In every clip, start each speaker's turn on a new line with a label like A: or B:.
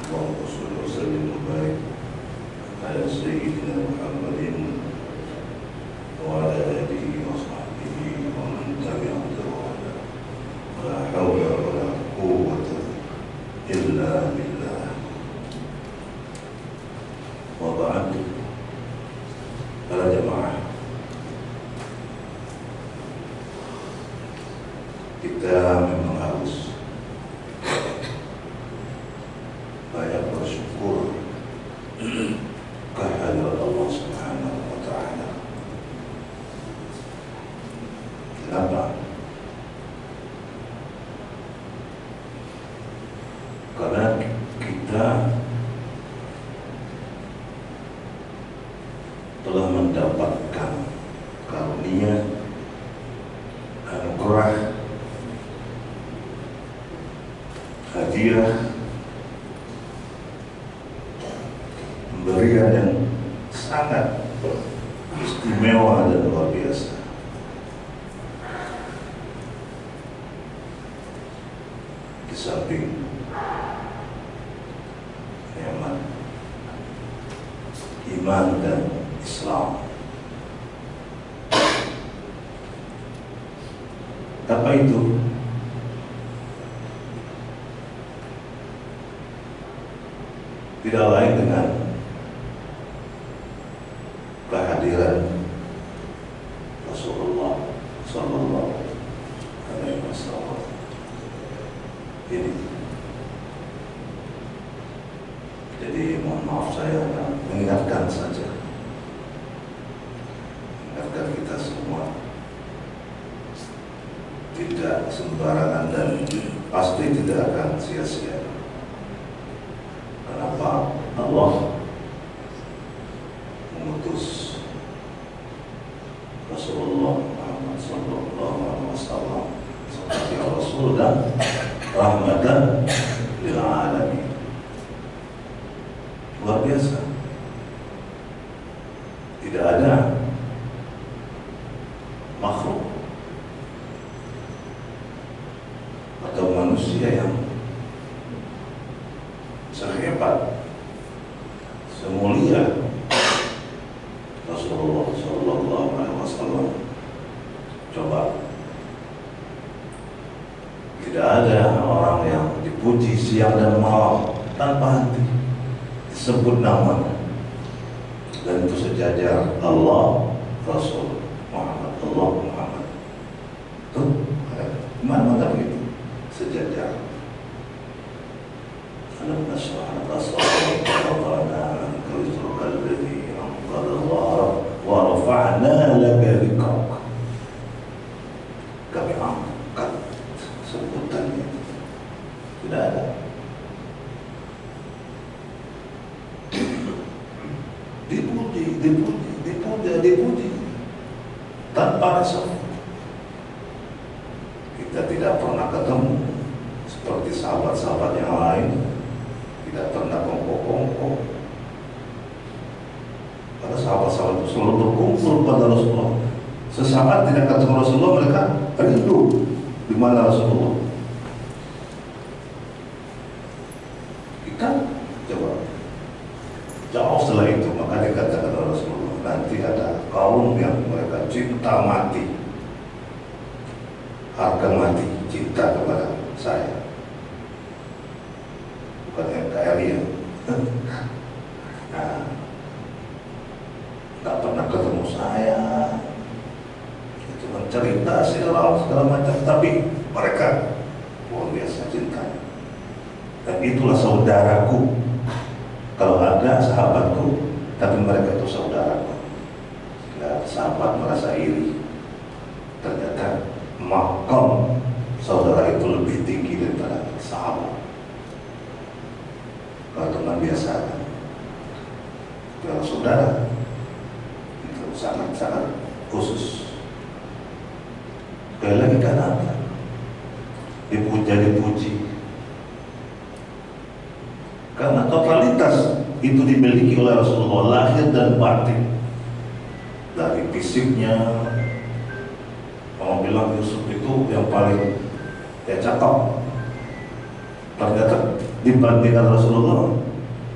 A: اللهم صل وسلم وبارك على سيدنا محمد وعلى آله وصحبه ومن تبعهم بإحسان ولا حول ولا قوة إلا بالله. وبعد، para jemaah, kita memang harus banyak bersyukur kehadirat Allah Subhanahu wa Ta'ala. Kenapa? Karena kita telah mendapatkan karunia, anugerah, hadiah, pemberian yang sangat istimewa dan luar biasa. Di samping nikmat iman dan Islam, apa itu? Tidak lain dengan kehadiran Rasulullah Sallallahu Alaihi Wasallam ini. Jadi mohon maaf, saya mengingatkan saja, mengingatkan kita semua tidak sembarangan dan pasti tidak akan sia-sia. Kenapa Allah mengutus Rasulullah Muhammad Sallallahu Alaihi Wasallam sebagai Rasul dan rahmatan lil alamin? Luar biasa. Tidak ada makhluk atau manusia yang sehebat, semulia Rasulullah Sallallahu Alaihi Wasallam. Coba, tidak ada orang yang dipuji siang dan malam tanpa henti disebut namanya, dan itu sejajar Allah, Rasul Muhammad, Allah Muhammad. Tuh, mana begitu sejajar. Alam nashrah laka sadrak wa wada'na anka wizraka alladhi anqadha dhahrak wa rafa'na laka dhikrak. Kami angkat sebutannya. Tidak ada. Dipuji tanpa rasa. Kita tidak pernah ketemu seperti sahabat-sahabat yang lain, tidak pernah kongko-kongko. Pada sahabat-sahabat itu selalu berkumpul pada Rasulullah. Sesaat tidak ketemu Rasulullah, mereka rindu di mana Rasulullah. Kita coba jauh setelah itu, maka dikatakan oleh Rasulullah, nanti ada kaum yang mereka cinta mati, harga mati, cinta kepada saya, bukan NKRI ya. Nah, nggak pernah ketemu saya, cuma cerita sirah segala macam, tapi mereka luar biasa cintanya. Dan itulah saudaraku. Kalau ada sahabatku, tapi mereka itu saudaraku. Jika sahabat merasa iri, ternyata makam saudara itu lebih tinggi daripada sahabat. Kalau teman biasa, kalau saudara itu sangat-sangat khusus. Sekali lagi, karena dipuji, karena totalitas itu dimiliki oleh Rasulullah, lahir dan batin. Dari fisiknya, orang bilang Yusuf itu yang paling cakep, ternyata dibandingkan Rasulullah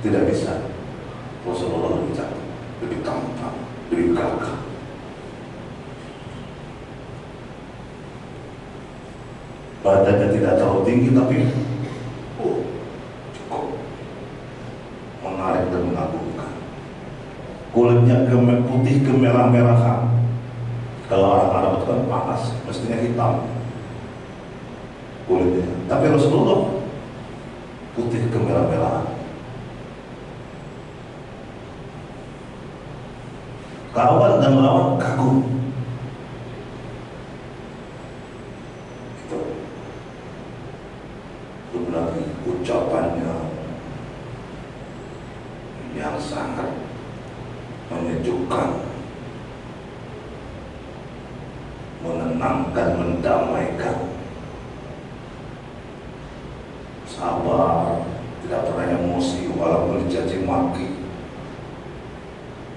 A: tidak bisa. Rasulullah lebih cantik, lebih tampan, lebih gagah. Badannya tidak terlalu tinggi tapi cukup menarik dan mengagumkan. Kulitnya putih kemerah-merahan. Kalau orang Arab itu kan panas, mestinya hitam kulitnya. Tapi Rasulullah putih kemerah-merahan. Kawan dan lawan kagum. Belum lagi ucapannya yang sangat menyejukkan, menenangkan, mendamaikan. Sabar, tidak pernah emosi walaupun dicaci maki,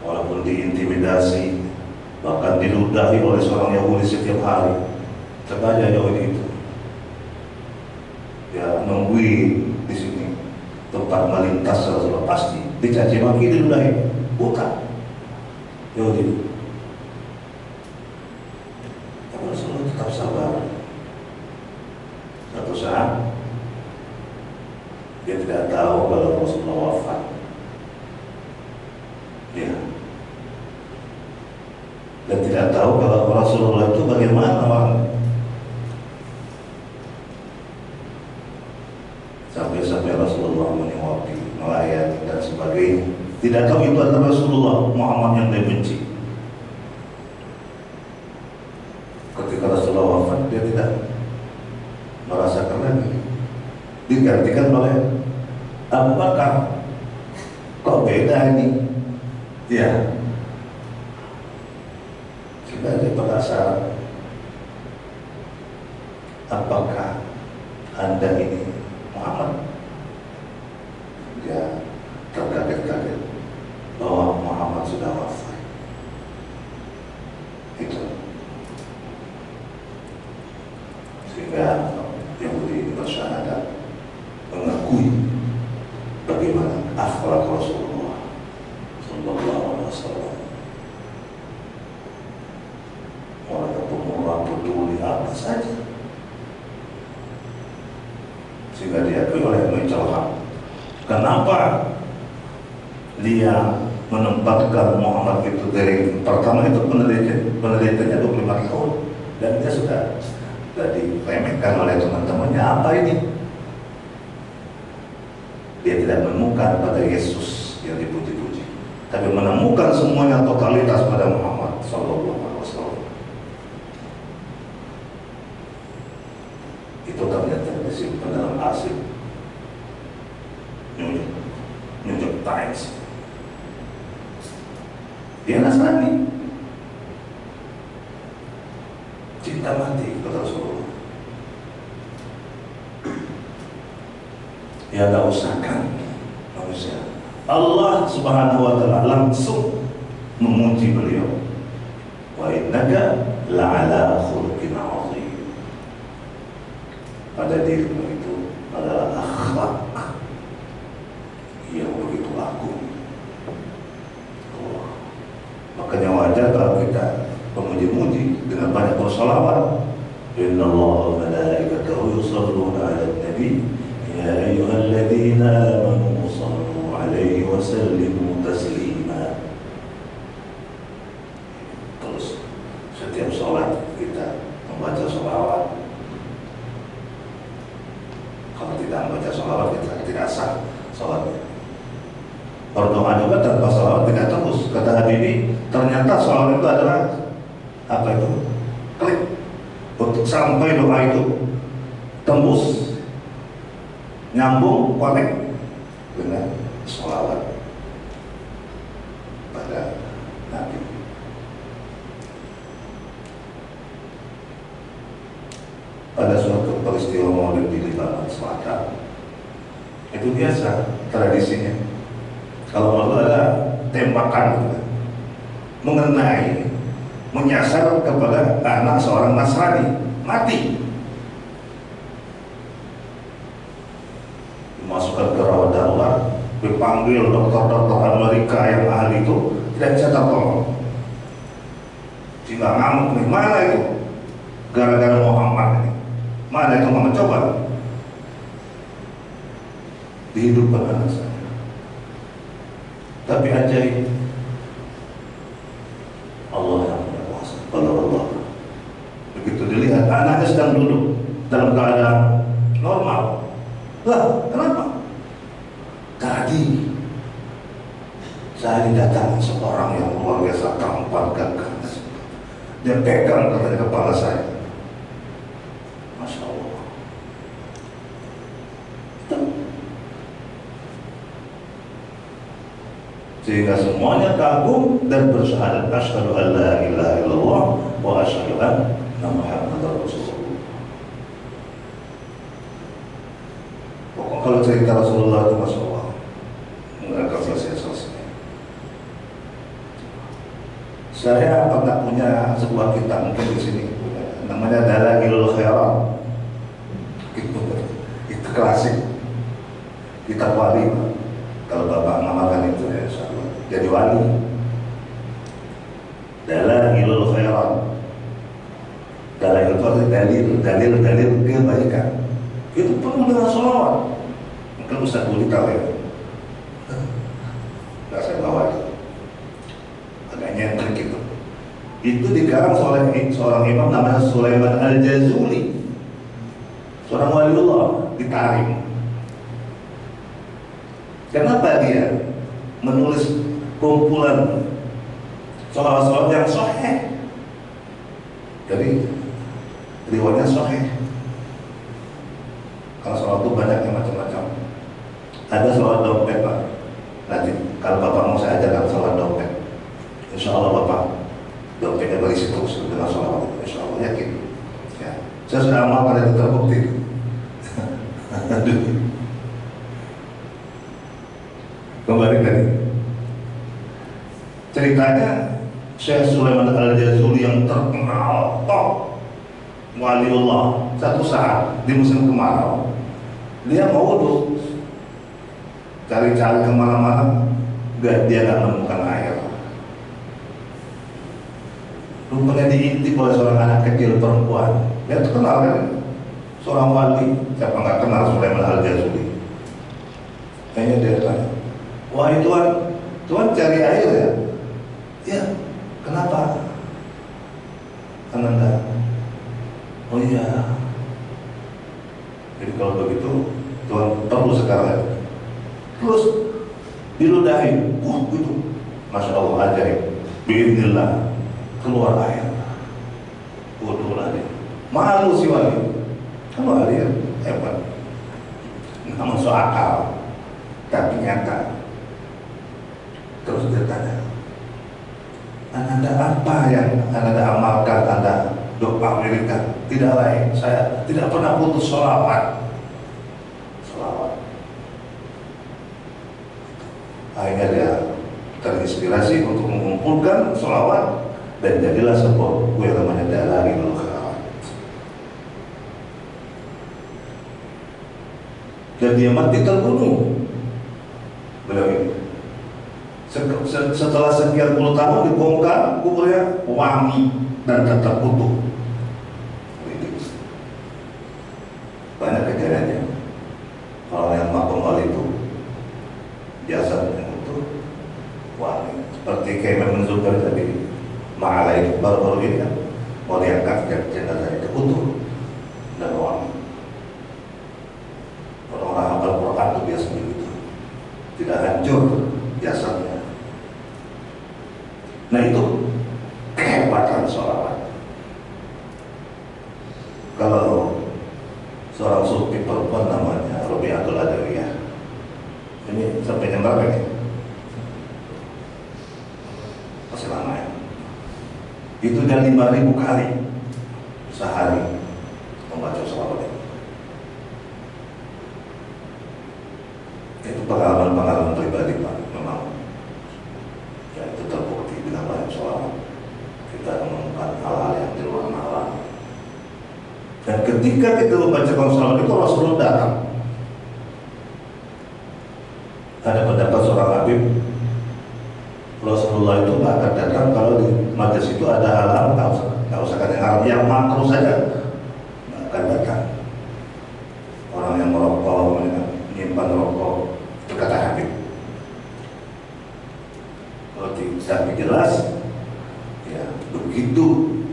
A: walaupun diintimidasi, bahkan diludahi oleh seorang Yahudi setiap hari. Coba aja Yahudi itu, ya nungguin di sini tempat melintas Rasulullah, pasti dicaci maki, diludahi. Bukan Yahudi. Tapi Rasulullah tetap sabar. Satu saat dia tidak tahu kalau Rasulullah wafat. Ya. Dan tidak tahu kalau Rasulullah itu bagaimana orangnya. Sampai-sampai Rasulullah menyuapi, melayani dan sebagainya. Tidak tahu itu adalah Rasulullah Muhammad yang dia benci. Ketika Rasulullah wafat, dia tidak merasakan lagi. Digantikan oleh Abu Bakar. Kok beda ini? Ya. Kita ada penasaran, apakah Anda ini Muhammad? Dia terkaget-kaget bahwa Muhammad sudah wafat. Itu sehingga Yahudi bersyahadat mengakui bagaimana akhlak Rasulullah Sallallahu Alaihi Wasallam. Orang pemurah, peduli, apa saja, sehingga diakui oleh Mencelham. Kenapa dia menempatkan Muhammad itu dari pertama itu penelitiannya 25 tahun dan dia sudah diremehkan oleh teman-temannya. Apa ini? Dia tidak menemukan pada Yesus yang dipuji-puji, tapi menemukan semuanya totalitas pada Muhammad Sallallahu Alaihi Wasallam. Itu ternyata disimpan dalam arsip New York Times. Dia Nasrani, cinta mati kepada Rasulullah. Ya gak usahkan manusia. Allah Subhanahu wa Ta'ala langsung memuji beliau. Wa innaka la'ala khuluqin 'azim. Pada dirimu itu adalah akhlak yang begitu agung. Makanya wajar kalau kita memuji-muji dengan banyak bersolawat. Innallaha wa malaikatahu yusholluna 'alan nabi ya ayyuhalladzina amanu shallu 'alaihi wa sallimu taslima. Terus setiap sholat kita membaca sholawat. Kalau tidak membaca sholawat kita tidak sah sholatnya. Berdoa juga tanpa sholawat tidak tembus. Kata Habibie, ternyata sholawat itu adalah apa itu? Klik untuk sampai doa itu tembus, nyambung, connect dengan sholawat pada Nabi. Pada suatu peristiwa Maulid di Libanon Selatan, itu biasa tradisinya. Kalau Maulid ada tembakan gitu, mengenai, menyasar kepada anak seorang Nasrani, mati. masukkan ke rawat darurat, dipanggil dokter-dokter Amerika yang ahli itu, tidak bisa tertolong. Sehingga ngamuk nih, mana itu? Gara-gara Muhammad ini. Mana itu Muhammad? Coba dihidupkan anak saya. Tapi ajaib, Allah yang punya kuasa. Kalau Allah begitu dilihat anaknya sedang duduk dalam keadaan normal, lah kenapa? Tadi saya didatangi seorang yang luar biasa tampan gagah. Dia pegang katanya kepala saya. Masya Allah. Sehingga semuanya kagum dan bersyahadat asyhadu an la ilaha illallah wa asyhadu anna Muhammadar Rasulullah. Pokoknya kalau cerita Rasulullah itu Masya Allah nggak akan selesai. Saya pernah punya sebuah kitab, mungkin di sini namanya Dalailul Khairat. Itu klasik kitab wali. Kalau Bapak namakan itu ya jadi wali. Dalailul Khairat. Dalail itu artinya dalil kebaikan. Itu penuh dengan sholawat. Mungkin Ustaz Budi tahu ya. Nggak saya bawa itu. Agak nyentrik itu. Itu dikarang oleh seorang imam namanya Sulaiman Al-Jazuli, seorang waliullah di Tarim. Kenapa dia menulis kumpulan sholawat-sholawat yang sahih? Jadi riwayatnya sahih. Kalau sholawat itu banyaknya macam-macam. Ada sholawat dompet Pak. Nanti kalau Bapak mau saya ajarkan sholawat dompet. Insya Allah Bapak dompetnya berisi terus dengan sholawat. Insya Allah yakin. Ya. Saya sudah amalkan itu terbukti. Kembali tadi. Ceritanya Syekh Sulaiman Al-Jazuli yang terkenal top waliullah, satu saat di musim kemarau dia mau wudhu, cari-cari kemana-mana, dia nggak menemukan air. Rupanya diintip oleh seorang anak kecil perempuan. Dia terkenal kan, seorang wali. Siapa nggak kenal Sulaiman Al-Jazuli? Kayaknya dia tanya, wahai Tuhan cari air ya? Ya, kenapa? Ananda. Oh iya. Jadi kalau begitu Tuhan perlu sekarang. Terus diludahi, gitu. Masya Allah ajaib. Biidznillah keluar air. Wudhu lagi. Malu si wali. Kalau wali hebat. Nggak masuk akal, tapi nyata. Terus dia tanya, Ananda apa yang Ananda amalkan, Anda doa Amerika? Tidak lain, saya tidak pernah putus sholawat. Akhirnya dia terinspirasi untuk mengumpulkan sholawat dan jadilah sebuah buku yang namanya Dalailul Khairat. Dan dia mati terbunuh. Beliau ini setelah sekian puluh tahun dibongkar, kuburnya wangi dan tetap utuh. Banyak kejadiannya. Kalau yang makom wali itu jasadnya utuh, wangi. Seperti kayak Imam Zubair tadi, Ma'ala itu baru-baru ini kan mau diangkat jenazah itu utuh dan wangi. Orang-orang hafal Quran itu biasa begitu, tidak hancur jasadnya. Nah itu kehebatan sholawat. Kalau seorang sufi perempuan namanya Robiatul Adawiyah, ini sampai jam berapa ini? Masih lama ya. Itu dan 5.000 kali sehari membaca sholawat ini. Itu pengalaman pribadi Pak, memang. Ya itu terbukti dengan banyak sholawat kita menemukan hal-hal yang di luar nalar. Dan ketika kita membacakan sholawat itu Rasulullah datang. Ada pendapat seorang Habib, Rasulullah itu nggak akan datang kalau di majelis itu ada hal-hal nggak usah kan yang makruh saja nggak akan datang. Orang yang merokok, menyimpan rokok, itu kata Habib. Kalau tidak jelas, ya begitu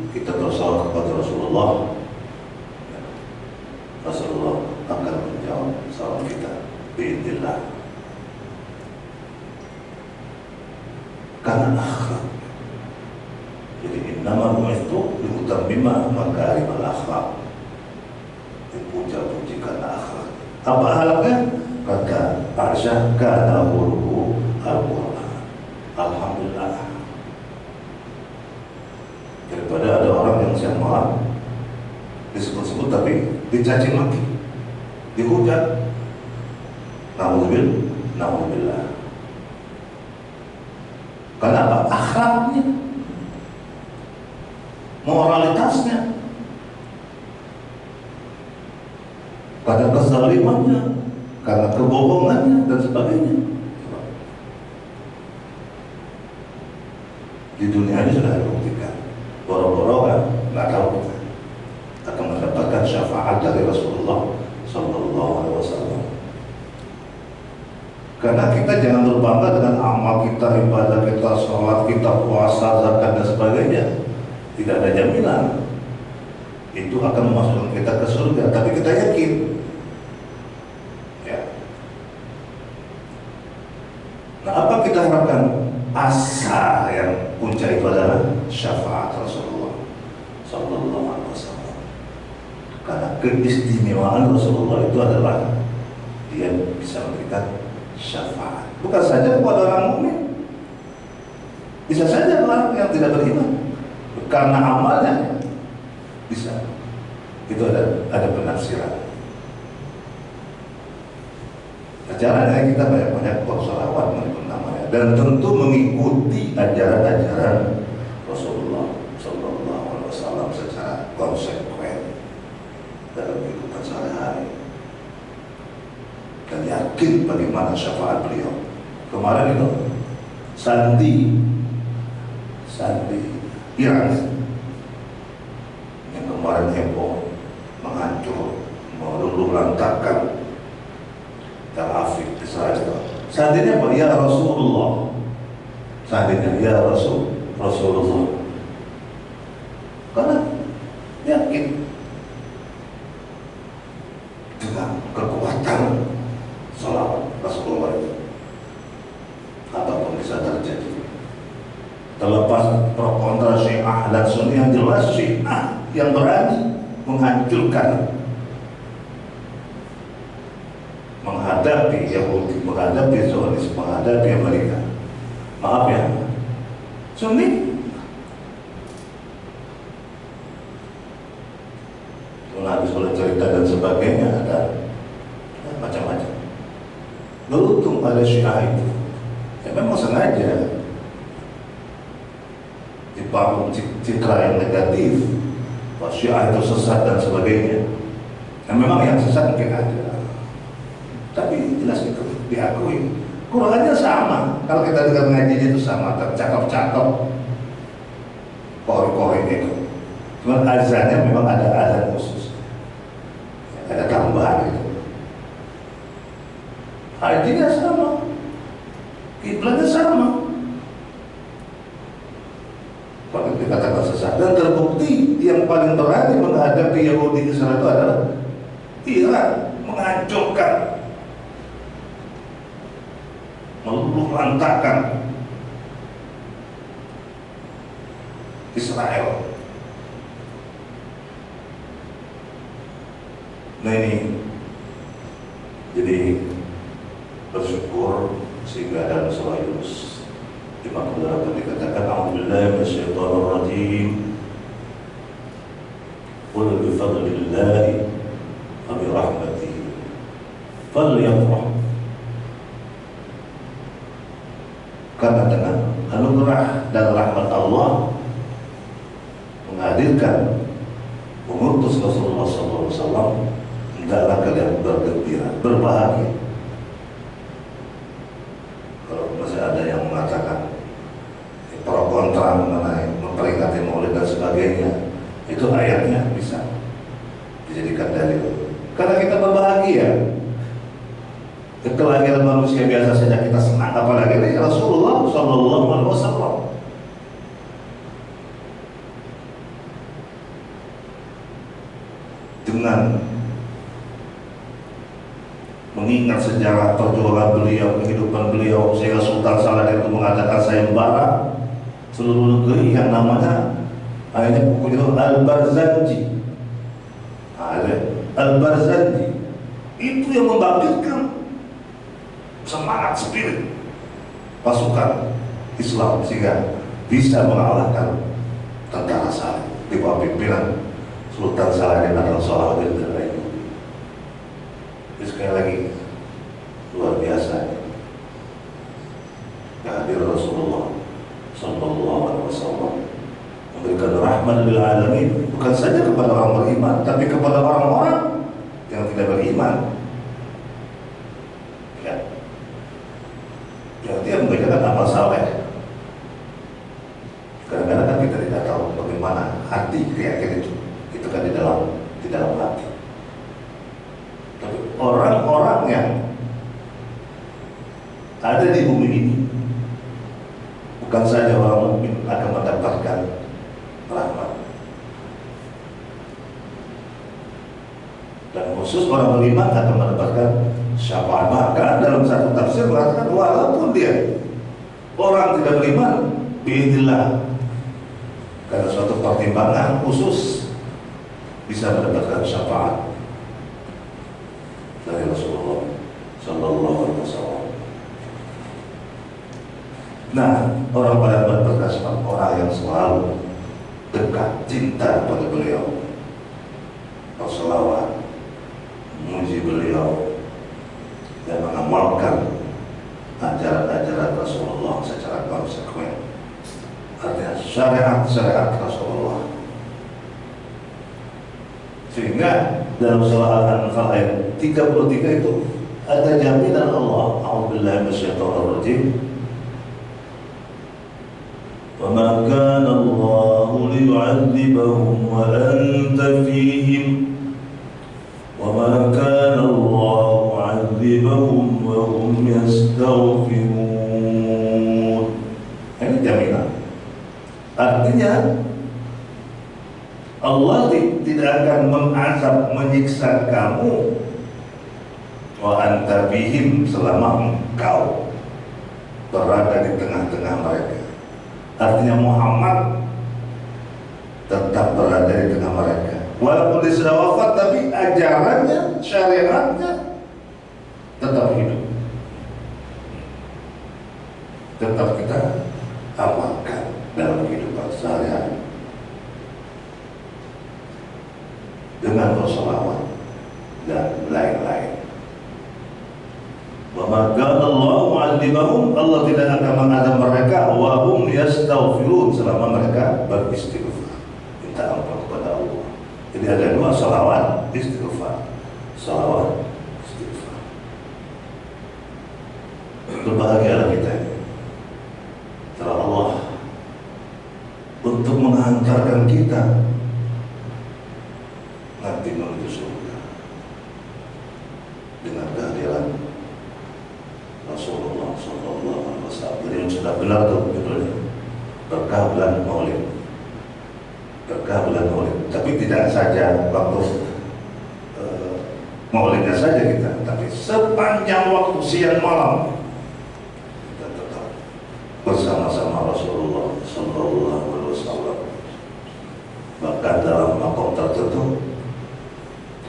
A: kita bersoal kepada Rasulullah, ya, Rasulullah akan menjawab soal kita biidznillah. Karena akhlak. Jadi innama bu'ithtu liutammima makarimal akhlak. Dipuja-puji karena akhlak. Apa halnya? Kata Aisyah, kana khuluquhu al-Qur'an. Alhamdulillah. Daripada ada orang yang siang malam disebut-sebut tapi dicaci maki, dihujat. Naudzubillah. Kenapa? Akhlaknya, moralitasnya, karena kezalimannya, karena kebohongannya dan sebagainya. Di dunia ini sudah dibuktikan. Boro-boro kan nggak tahu kita akan mendapatkan syafaat dari Rasulullah Sallallahu Alaihi Wasallam. Karena kita jangan berbangga dengan amal kita, ibadah kita, sholat kita, puasa, zakat dan sebagainya. Tidak ada jaminan itu akan memasukkan kita ke surga, tapi kita yakin. Ya. Nah, apa kita harapkan? Asa yang puncak itu adalah syafaat Rasulullah Sallallahu Alaihi Wasallam. Karena keistimewaan Rasulullah itu adalah dia bisa memberikan syafaat, bukan saja kepada orang mukmin, bisa saja orang yang tidak beriman, karena amalnya bisa. Itu ada penafsiran. Caranya kita banyak-banyak bersolawat menurut namanya, dan tentu mengikuti ajaran-ajaran Rasulullah Sallallahu Alaihi Wasallam secara konsekuen dalam kehidupan sehari-hari. Dan yakin bagaimana syafaat beliau. Kemarin itu Sandi Iran yang kemarin heboh, menghancur, meluluh lantakkan Tel Aviv, Israel. Sandinya apa? Ya Rasulullah. Sandinya ya Rasulullah. Karena yakin dengan kekuatan salawat Rasulullah itu apapun bisa terjadi. Terlepas pro kontra Syiah dan Sunni, yang jelas Syiah yang berani menghancurkan, menghadapi Yahudi, menghadapi Zionis, menghadapi Amerika. Maaf ya, Sunni habis oleh cerita dan sebagainya, ada macam-macam. Beruntung ada Syiah itu, ya memang sengaja dibangun citra yang negatif, bahwa Syiah itu sesat dan sebagainya. Nah, memang yang sesat mungkin ada, tapi jelas itu diakui. Qurannya sama, kalau kita dengar ngajinya itu sama, cakep-cakep, kori-kori itu. Cuma azannya memang ada azan khusus, ada tambahan itu. Hajinya sama, kiblatnya sama. Kalau dikatakan sesat, dan terbukti yang paling berani menghadapi Yahudi Israel itu adalah Iran, menghancurkan, meluluh lantakkan Israel. Nah ini jadi bersyukur sehingga dalam surah Yunus 58 dikatakan a'udzubillahi minasyaitonir rajim qul bi fadlillahi wa bi rahmatihi falyafrah. Karena dengan anugerah dan rahmat Allah menghadirkan mengutus Rasulullah SAW, hendaklah kalian bergembira, berbahagia. Kalau masih ada yang mengatakan pro kontra mengenai memperingati Maulid dan sebagainya, itu ayatnya bisa dijadikan dalil. Karena kita berbahagia. Kelahiran manusia biasa saja kita senang, apalagi ini Rasulullah Shallallahu Alaihi Wasallam. Dengan mengingat sejarah perjuangan beliau, kehidupan beliau, sehingga Sultan Saladin itu mengatakan sayembara seluruh negeri yang namanya akhirnya bukunya Al-Barzanji. Al-Barzanji itu yang membangkitkan semangat spirit pasukan Islam sehingga bisa mengalahkan tentara Saleh di bawah pimpinan Sultan Saladin adalah Salahuddin Al-Ayyubi. Sekali lagi luar biasa kehadiran Rasulullah Sallallahu Alaihi Wasallam memberikan rahmat lil alamin, bukan saja kepada orang beriman, tapi kepada orang-orang yang tidak beriman. Ya, yang dia mengerjakan amal saleh. Kadang-kadang kan kita tidak tahu bagaimana hati keyakinan itu kan di dalam hati. Tapi orang-orang yang ada di bumi ini bukan saja orang mukmin akan mendapatkan rahmat, dan khusus orang beriman akan mendapatkan syafaat. Bahkan dalam satu tafsir mengatakan walaupun dia orang tidak beriman, biidznillah, karena suatu pertimbangan khusus bisa mendapatkan syafaat dari Rasulullah Sallallahu Alaihi Wasallam. Nah, orang pada berkata orang yang selalu dekat cinta pada beliau, berselawat, memuji beliau, dan mengamalkan ajaran-ajaran Rasulullah secara konsekuen. Artinya syariat-syariat Rasulullah. Sehingga dalam surah Al-Anfal ayat 33 itu ada jaminan Allah, a'udzubillahi minasyaitonir rajim. وَمَا كَانَ اللَّهُ لِيُعَذِّبَهُمْ وَأَنْتَ فِيهِمْ وَمَا كَانَ اللَّهُ مُعَذِّبَهُمْ وَهُمْ يَسْتَغْفِرُونَ. Ini jaminan. Artinya Allah tidak akan mengazab, menyiksa kamu wa anta bihim, selama engkau berada di tengah-tengah mereka. Artinya Muhammad tetap berada di tengah mereka walaupun dia sudah wafat, tapi ajarannya, syariatnya tetap hidup, tetap kita amalkan dalam kehidupan sehari-hari dengan bersolawat dan lain-lain. Wa ma kana Allahu mu'adzibahum, Allah tidak akan mengadab mereka wa hum yastaghfirun, selama mereka beristighfar, minta ampun kepada Allah. Jadi ada dua, salawat, istighfar. Salawat, istighfar. Berbahagialah kita ini setelah Allah untuk menghantarkan kita nanti menuju surga dengan kehadiran Rasulullah Sallallahu Alaihi Wasallam. Jadi sudah benar tuh judulnya, berkah bulan Maulid, berkah bulan Maulid. Tapi tidak saja waktu Maulidnya saja kita, tapi sepanjang waktu siang malam kita tetap bersama-sama Rasulullah Sallallahu Alaihi Wasallam. Bahkan dalam makom tertentu,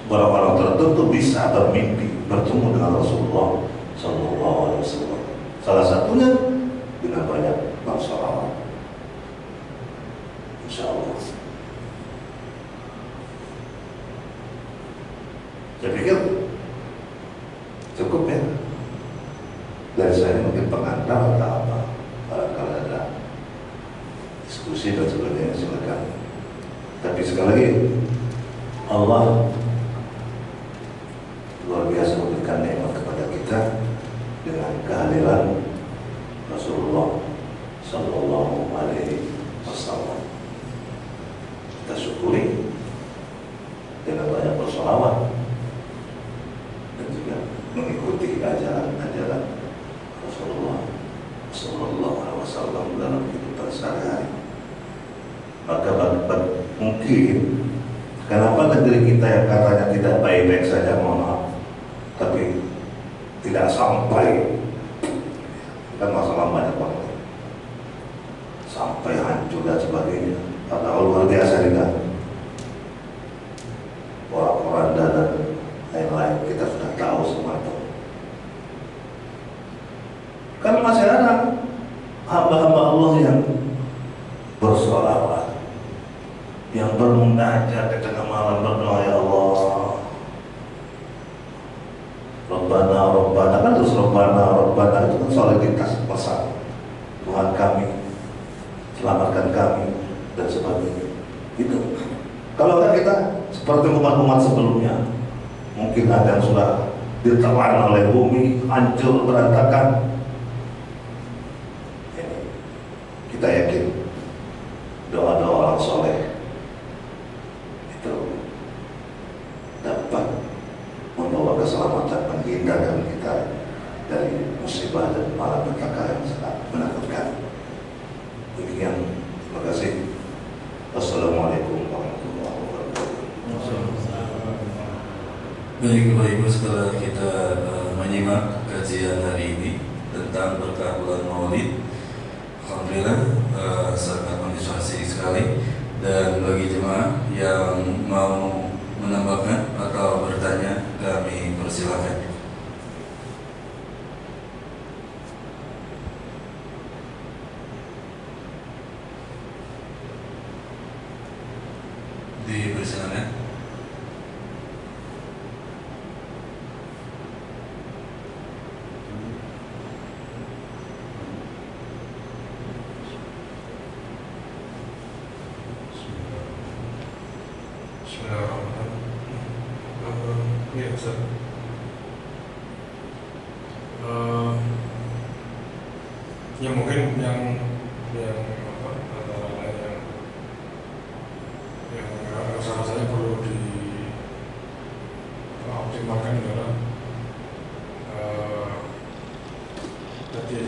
A: orang-orang tertentu bisa bermimpi bertemu dengan Rasulullah Sallallahu Alaihi Wasallam. Salah satunya dengan banyak bersolawat. Insya Allah. Saya pikir cukup ya. Dari saya mungkin pengantar atau apa. Kalau ada diskusi dan sebagainya silakan. Tapi sekali lagi Allah luar biasa memberikan nikmat kepada kita dengan kehadiran Rasulullah Sallallahu Alaihi Wasallam. Kita syukuri dengan banyak bersolawat dan juga mengikuti ajaran-ajaran Rasulullah Sallallahu Alaihi Wasallam dalam kehidupan sehari-hari. Maka mungkin kenapa negeri kita yang katanya tidak baik-baik saja, mohon maaf, tapi tidak sampai, kan masalah banyak banget, sampai hancur dan sebagainya. Padahal luar biasa juga, porak-poranda dan lain-lain, kita sudah tahu semua itu. Kan masih ada hamba-hamba Allah yang bersolawat, yang bermunajat di tengah malam, berdoa, ya Allah, Rabbana, Rabbana, kan terus Rabbana, Rabbana, itu kan soliditas pesan Tuhan kami, selamatkan kami dan sebagainya. Itu kalau kan kita seperti umat-umat sebelumnya, mungkin ada yang sudah ditelan oleh bumi, hancur berantakan. Kita yakin doa-doa orang soleh itu dapat membawa keselamatan, menghindarkan kita dari musibah dan malapetaka yang sangat menakutkan. Demikian, terima kasih. Wassalamualaikum warahmatullahi wabarakatuh.
B: Baik Bapak Ibu, setelah kita menyimak kajian hari ini tentang berkah bulan Maulid, alhamdulillah sangat motivasi sekali. Dan bagi jemaah yang mau menambahkan atau bertanya, kami persilakan. Dipersilakan.
C: Ya, Ustaz. Ya mungkin yang apa, antara lain yang rasanya perlu dioptimalkan adalah tadi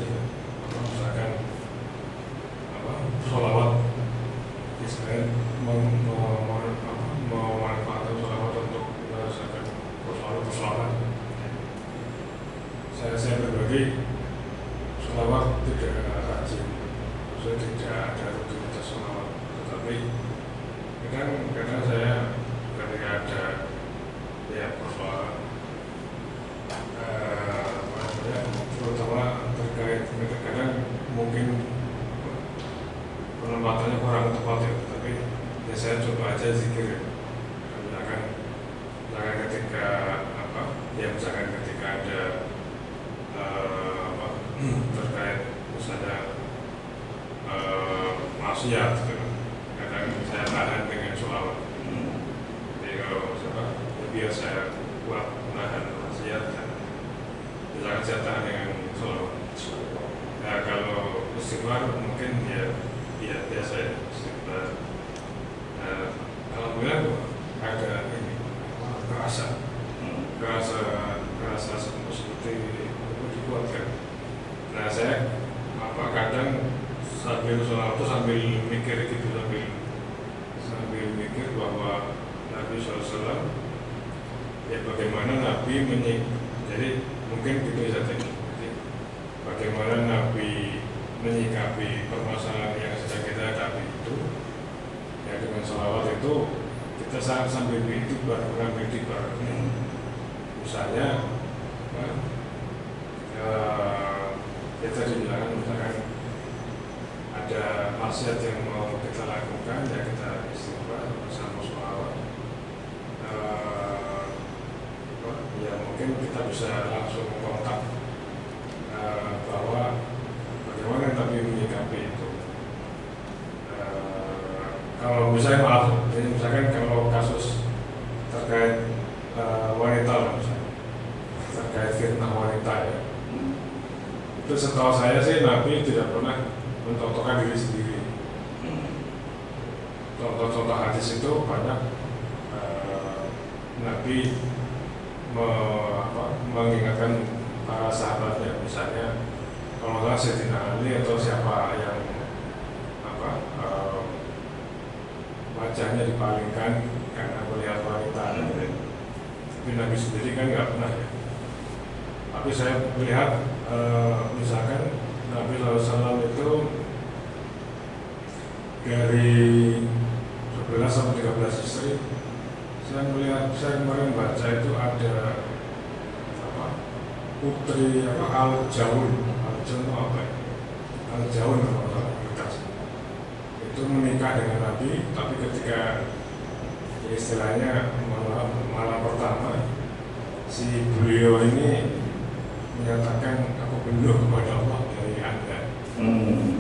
C: misalkan sholawat, istilahnya memanfaatkan sholawat untuk merasakan persoalan. Saya pribadi sholawat tidak rajin, saya tidak ada rutinitas sholawat, tetapi kadang saya ketika ada ya persoalan terutama terkait kadang mungkin penempatannya kurang tepat ya, tapi ya saya coba aja zikir. Misalkan ketika misalkan ketika ada terkait misalnya maksiat gitu, kadang saya tahan dengan sholawat. Jadi kalau biar saya kuat menahan maksiat, misalkan saya tahan dengan sholawat. Nah kalau istighfar mungkin ya biasa ya istighfar. Alhamdulillah ada ini kerasa seperti itu dikuatkan. Nah saya kadang sambil sholat itu sambil mikir gitu, sambil mikir bahwa Nabi SAW ya bagaimana Nabi jadi mungkin gitu ya, jadi bagaimana Nabi menyikapi permasalahan yang sedang kita hadapi itu ya dengan sholawat itu kita sambil beriktibar, misalnya ya tadi bilang misalkan ada maksiat yang mau kita lakukan ya kita istighfar bersama sholawat. Ya mungkin kita bisa langsung kontak bahwa bagaimana Nabi menyikapi itu. Kalau misalkan kalau kasus terkait wanita lah, misalnya terkait fitnah wanita ya, Itu setahu saya sih Nabi tidak pernah mencontohkan diri sendiri. Contoh-contoh hadis itu banyak Nabi mengingatkan para sahabatnya, misalnya kalau nggak Sayyidina Ali atau siapa yang wajahnya dipalingkan karena melihat wanita, tapi Nabi sendiri kan nggak pernah ya. Tapi saya melihat misalkan Nabi SAW itu dari 11 sampai 13 istri. Saya kemarin baca itu ada putri Al-Jaun itu apa ya? Al-Jaun itu menikah dengan Nabi, tapi ketika istilahnya malam pertama si beliau ini menyatakan aku penuh kepada Allah dari Anda.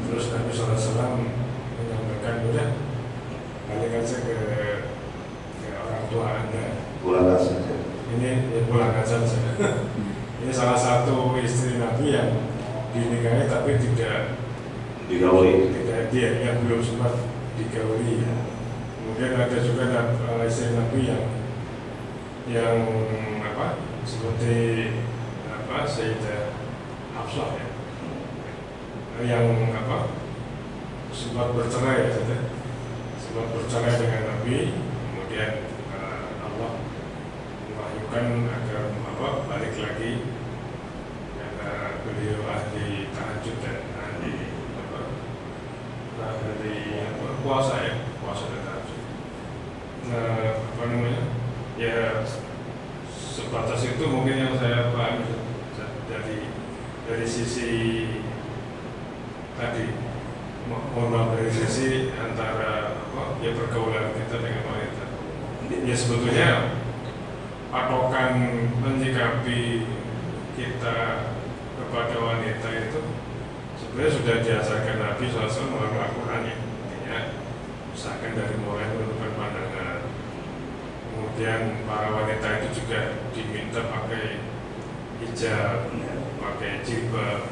C: Terus Nabi SAW menyampaikan, udah balik aja ke orang tua Anda.
B: Pulang saja.
C: Ini ya pulang aja saja. Ini salah satu istri Nabi yang dinikahi tapi tidak
B: Digauli.
C: Tidak, dia yang belum sempat digauli. Kemudian ada juga istri Nabi yang seperti Sayyidah Hafsah ya, yang sempat bercerai ya, sempat bercerai dengan Nabi, kemudian Allah mewahyukan agar balik lagi karena beliau ahli tahajud dan ahli puasa dan tahajud. Nah, ya sebatas itu mungkin yang saya pahami dari sisi tadi, mohon maaf, dari sisi antara pergaulan kita dengan wanita. Ya sebetulnya patokan menyikapi kita kepada wanita itu sebenarnya sudah diajarkan Nabi SAW melalui Al-Quran ya. Artinya misalkan dari mulai menentukan pandangan, kemudian para wanita itu juga diminta pakai hijab, pakai jilbab.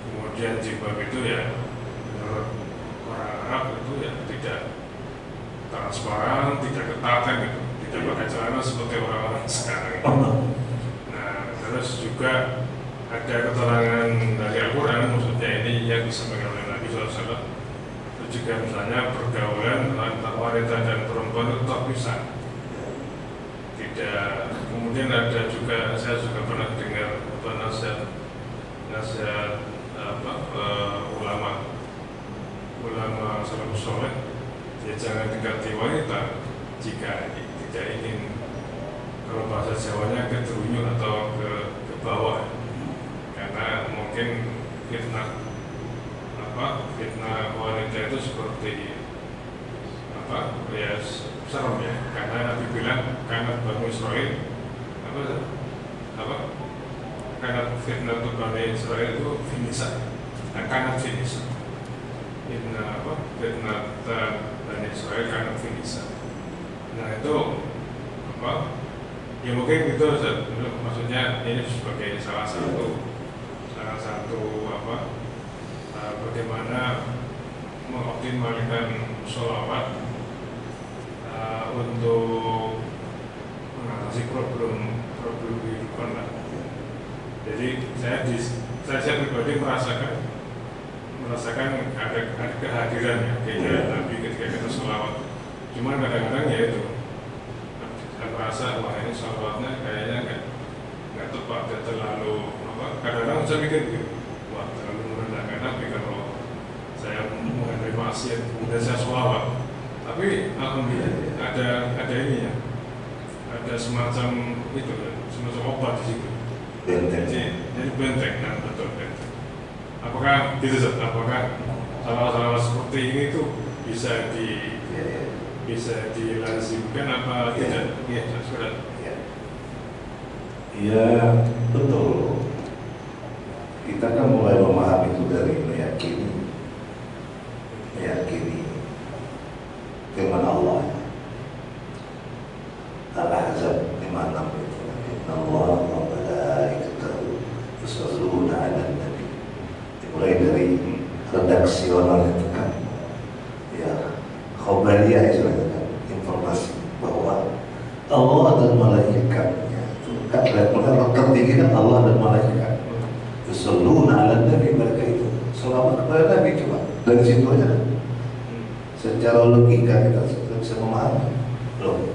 C: Kemudian jilbab itu ya menurut orang Arab itu ya tidak transparan, tidak ketat gitu, tidak pakai celana seperti orang-orang sekarang. Nah, terus juga ada keterangan dari Al-Quran, maksudnya ini yang disampaikan oleh Nabi SAW. Itu juga misalnya pergaulan antara wanita dan perempuan itu terpisah. Tidak. Kemudian ada juga, saya juga pernah dengar nasihat ulama salafus saleh, ya jangan dekati wanita jika tidak ingin, kalau bahasa Jawanya, keterunyuk atau ke bawah, karena mungkin fitnah wanita itu seperti ya serem ya, karena Nabi bilang karena Bani Israel karena fitnah untuk Bani Israel itu finisa, karena finisa fitnah Bani Israel karena finisa. Nah itu ya mungkin itu maksudnya ini sebagai salah satu bagaimana mengoptimalkan sholawat untuk mengatasi problem kehidupan lah. Jadi saya pribadi merasakan ada kehadiran ya kehadiran Nabi ketika kita sholawat. Cuman kadang-kadang ya itu saya merasa wah ini sholawatnya kayaknya nggak tepat, terlalu kadang-kadang saya mikir gitu, wah terlalu merendahkan Nabi kalau saya menghadapi maksiat kemudian saya sholawat. Tapi alhamdulillah ada ini ya, ada semacam itu ya, semacam obat di situ. Jadi benteng, nah betul benteng. Apakah gitu, apakah salah seperti ini tuh bisa dilazimkan apa tidak? Iya, sudah.
B: Ya betul. Kita kan mulai memahami itu dari meyakini firman Allah. Al-Ahzab 56 itu. Inna Allah wa malaikatahu yusholluna 'alan nabi
A: mulai dari redaksional itu kan, ya khobariyah istilahnya kan, informasi bahwa Allah dan malaikatnya itu kan level tertinggi kan Allah dan malaikat. Yusholluna ala nabi, mereka itu selawat kepada Nabi. Coba dari situ aja secara logika kita bisa memahami loh,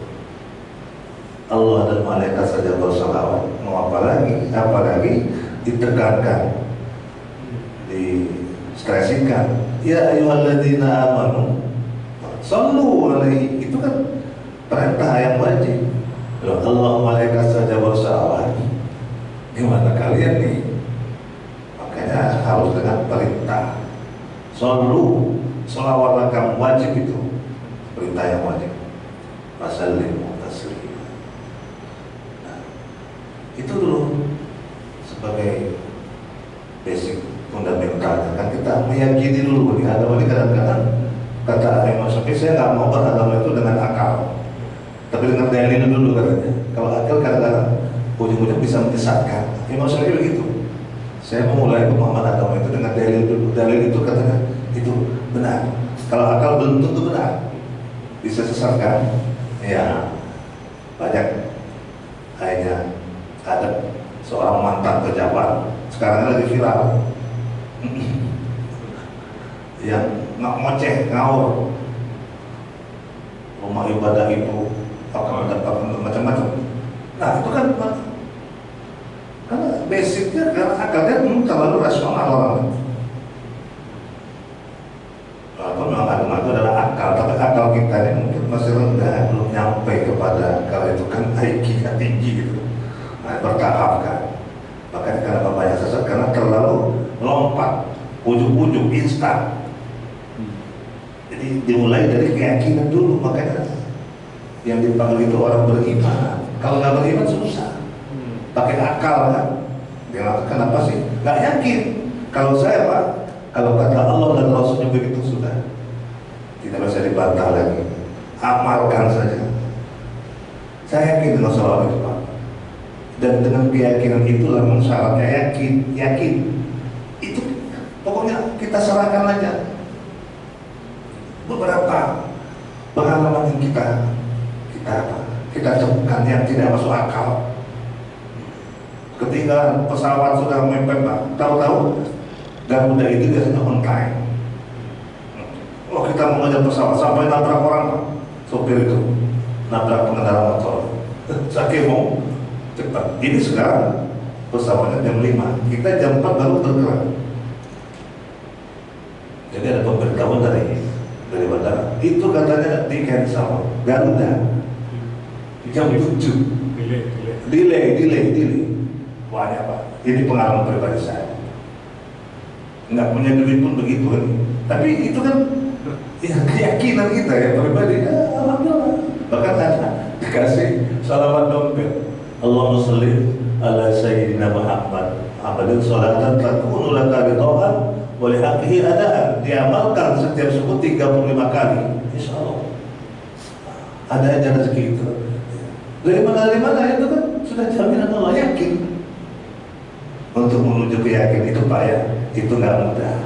A: Allah dan malaikat saja berselawat, mau apalagi ditekankan, distresikan, ya ayyuhalladzina amanu shallu alaihi, itu kan perintah yang wajib loh. Allah malaikat saja berselawat, gimana kalian nih? Makanya harus dengan perintah. Shallu, sholawatlah kamu, wajib itu, perintah yang wajib. Wasallimu taslima. Nah, itu dulu sebagai basic fundamentalnya kan, kita meyakini dulu di agama ini. Kadang-kadang kata Imam Syafi'i, saya nggak mau beragama itu dengan akal, tapi dengan dalil dulu katanya. Kalau akal kadang-kadang ujung-ujung bisa menyesatkan. Imam Syafi'i begitu. Saya memulai pemahaman agama itu dengan dalil dulu. Dalil itu katanya itu benar. Kalau akal belum tentu benar, bisa sesatkan. Ya, banyak. Akhirnya ada seorang mantan pejabat, sekarang lagi viral, yang ngoceh, ngawur, rumah ibadah itu macam-macam. Nah itu kan karena basicnya, karena akalnya terlalu rasional orang. Walaupun memang agama itu adalah akal, tapi akal kita ini mungkin masih rendah, belum nyampe kepada, kalau itu kan IQ-nya tinggi gitu. Nah, bertahap kan. Makanya karena bapaknya sesat, karena terlalu lompat, ujung-ujung instan. Jadi dimulai dari keyakinan dulu, makanya yang dipanggil itu orang beriman. Kalau nggak beriman susah, pakai akal kan. Dia kenapa sih? Nggak yakin. Kalau saya Pak, kalau kata Allah dan Rasulnya begitu sudah tidak bisa dibantah lagi. Amalkan saja. Saya yakin dengan soal itu Pak. Dan dengan keyakinan itulah syaratnya yakin. Itu pokoknya kita serahkan aja. Beberapa pengalaman yang kita temukan yang tidak masuk akal. Ketika pesawat sudah mepet Pak, tahu-tahu Garuda itu biasanya on time. Oh, kita mau ngejar pesawat sampai nabrak orang Pak, sopir itu nabrak pengendara motor. Saking mau cepat. Ini sekarang pesawatnya jam 5, kita jam 4 baru bergerak. Jadi ada pemberitahuan dari bandara, itu katanya di cancel Garuda jam 7. Delay. Banyak Pak. Ini pengalaman pribadi saya. Nggak punya duit pun begitu kan. Tapi itu kan ya keyakinan kita ya pribadi. Alhamdulillah. Bahkan ada dikasih salawat dompet. Allahumma sholli ala sayyidina Muhammad. Abadul sholatan takunu laka ridhaan wa li haqqihi adaan. Diamalkan setiap subuh 35 kali. Insyaallah. Ada aja rezeki itu. Dari mana itu kan sudah jaminan Allah, yakin. Untuk menuju keyakinan itu Pak ya, itu nggak mudah.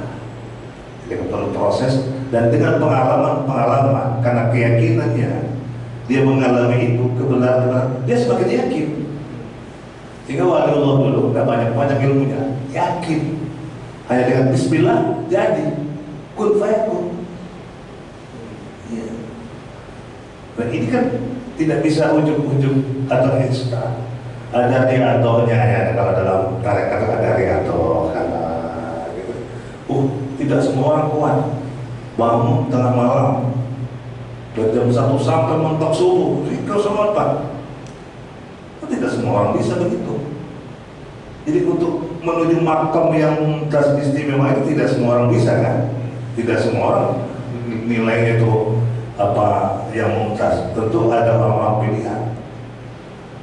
A: Jadi perlu proses dan dengan pengalaman karena keyakinannya dia mengalami itu kebenaran, dia semakin yakin. Sehingga wali Allah dulu nggak banyak ilmunya, yakin. Hanya dengan Bismillah jadi kun fayakun. Ya. Nah ini kan tidak bisa ujung-ujung atau instan. Ada riatohnya ya, kalau dalam tarekat ada riatoh karena gitu. Tidak semua orang kuat bangun tengah malam dari jam 1 sampai mentok subuh itu semua Pak. Tidak semua orang bisa begitu. Jadi untuk menuju makam yang istimewa itu tidak semua orang bisa kan. Tidak semua orang nilainya itu apa yang mumtaz. Tentu ada orang-orang pilihan.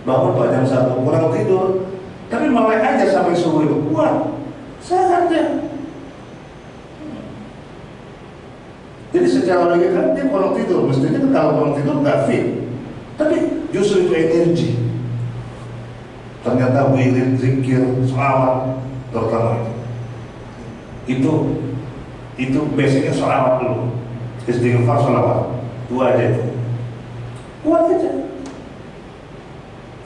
A: Bangun Pak jam 1 kurang tidur, tapi melek aja sampai subuh itu kuat, sehat ya. Jadi secara logika dia kurang tidur, mestinya kalau kurang tidur nggak fit, tapi justru itu energi. Ternyata wirid, zikir, selawat terutama itu itu basicnya sholawat dulu, istighfar, sholawat, dua aja itu, kuat aja.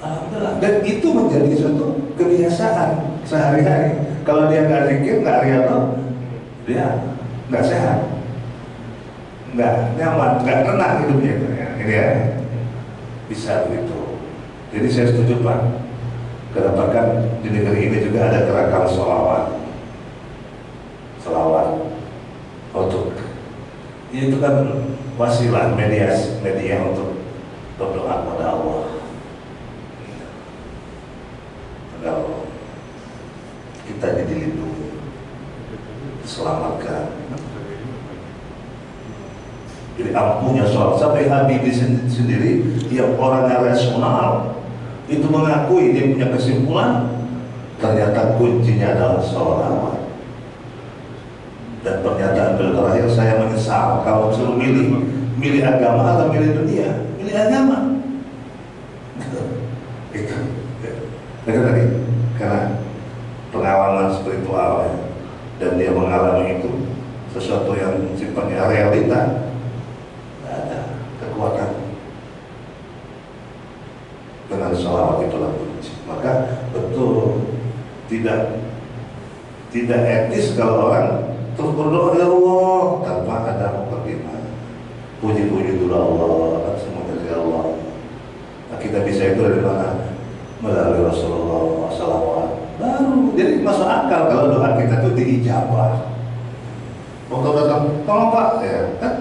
A: Alhamdulillah. Dan itu menjadi suatu kebiasaan sehari-hari. Kalau dia nggak zikir, nggak riyadhah, dia nggak sehat, nggak nyaman, nggak tenang hidupnya. Ini ya, bisa begitu. Jadi saya setuju Pak. Kedapatkan di negeri ini juga ada gerakan selawat untuk itu kan wasilah media untuk berdoa kepada Allah agar kita jadi dilindungi, diselamatkan. Jadi ampuhnya sholat. Sampai Habibie sendiri yang orangnya rasional itu mengakui, dia punya kesimpulan ternyata kuncinya adalah sholawat. Dan pernyataan beliau terakhir, saya menyesal kalau suruh milih agama atau milih dunia, milih agama. Itu tadi karena pengalaman spiritual ya, dan dia mengalami itu sesuatu yang sifatnya realita, ada kekuatan. Dengan sholawat itulah kunci. Maka betul tidak etis kalau orang terus berdoa ya Allah tanpa ada mukadimah. Puji-puji dulu Allah, semua dari Allah. Nah, kita bisa itu dari mana? Melalui Rasulullah SAW. Baru jadi masuk akal kalau doa kita itu diijabah. Waktu datang, tolong Pak, ya kan?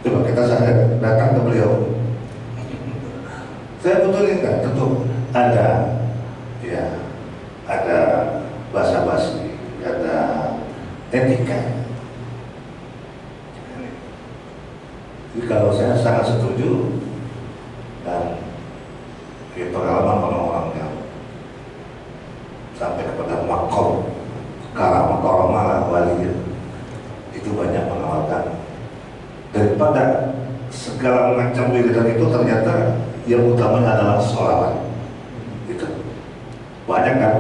A: Coba kita datang ke beliau. Saya betulin kan, tentu ada basa-basi, ada etika. Jadi kalau saya sangat setuju dan pengalaman orang-orang yang sampai kepada makom karamah wali itu banyak mengamalkan daripada segala macam wiridan itu ternyata yang utamanya adalah sholawat. Itu banyak kan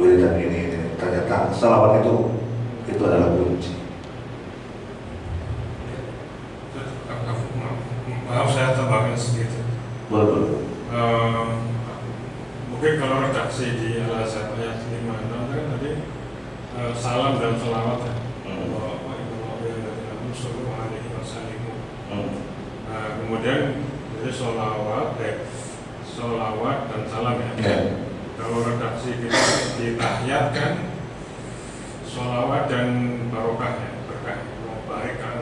A: wiridan ini ternyata sholawat itu adalah kunci.
C: Maaf saya tambahkan sedikit.
A: Boleh.
C: Mungkin kalau redaksi di Al-Azhar ayat 5 kan tadi salam dan sholawat ya. Kemudian jadi sholawat dan salam ya. Kalau redaksi kita ditahiyatkan sholawat dan barokah ya, berkah, baik kan.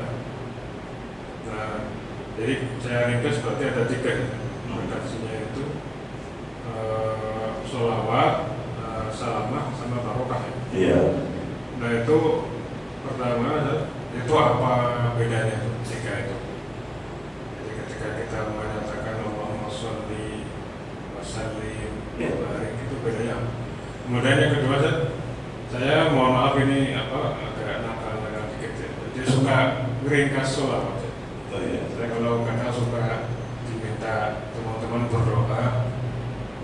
C: Nah, jadi saya ringkas berarti ada 3 redaksinya itu sholawat, salamah sama barokah ya.
A: Iya.
C: Nah itu pertama itu apa bedanya itu 3 itu? Jadi ketika kita menyatakan Allahumma sholli wa sallim wa barik, itu bedanya. Kemudian yang kedua saya mohon maaf ini agak nakal dikit ya. Jadi suka ringkas sholawat ya. Saya kalau kadang suka diminta teman-teman berdoa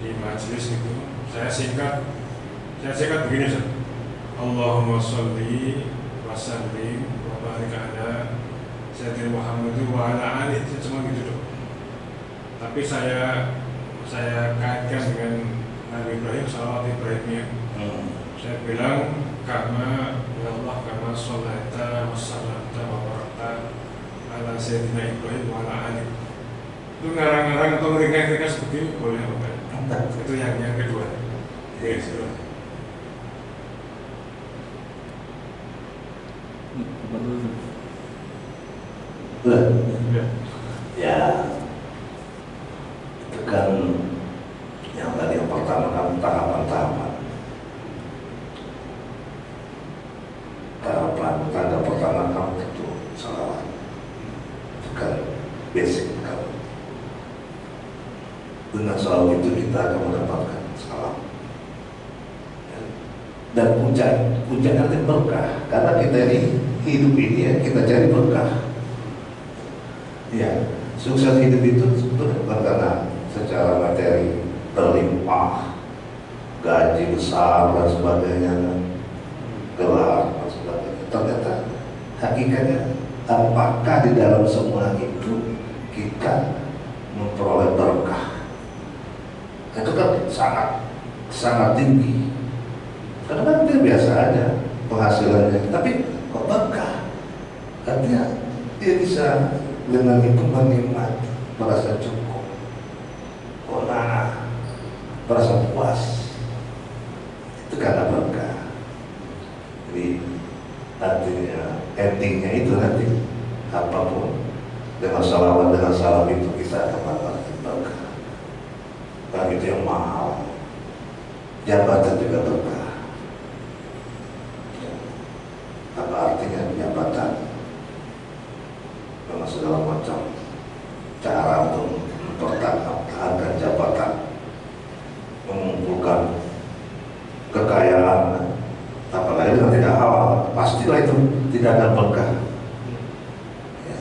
C: di majelis itu, saya singkat begini Ustaz. Allahumma sholli wa sallim wa barik ala Sayyidina Muhammad wa ala alihi, cuma gitu dong. Tapi saya kaitkan dengan Nabi Ibrahim, salawat Ibrahimnya. Saya bilang karena ya Allah, karena sholaita wa sallamta wa barakta ala Sayyidina Ibrahim wa ala alihi. Itu ngarang-ngarang atau ringkas-ringkas begini boleh apa? Itu yang kedua. Yes,
A: ya itu kan yang tadi yang pertama kan tahapan tanda pertama kamu itu sholawat, itu kan basic kan. Dengan sholawat itu kita akan mendapatkan salam dan puncak nanti berkah, karena kita ini hidup ini ya kita cari berkah. Ya, sukses hidup itu bukan karena secara materi berlimpah, gaji besar dan sebagainya, gelar dan sebagainya. ternyata hakikatnya apakah di dalam semua itu kita memperoleh berkah? Itu kan sangat tinggi. Karena kan dia biasa aja penghasilannya, tapi kok berkah? Artinya dia bisa dengan itu menikmati, merasa cukup, qanaah, merasa puas. Itu karena berkah. Jadi artinya endingnya itu nanti apapun dengan salawat, dengan salam itu kita akan mendapatkan berkah. Dan itu yang mahal. Jabatan juga berkah. Apa artinya jabatan? Dengan segala macam cara untuk mempertahankan jabatan, mengumpulkan kekayaan, apalagi dengan tidak halal, pastilah itu tidak akan berkah. Ya.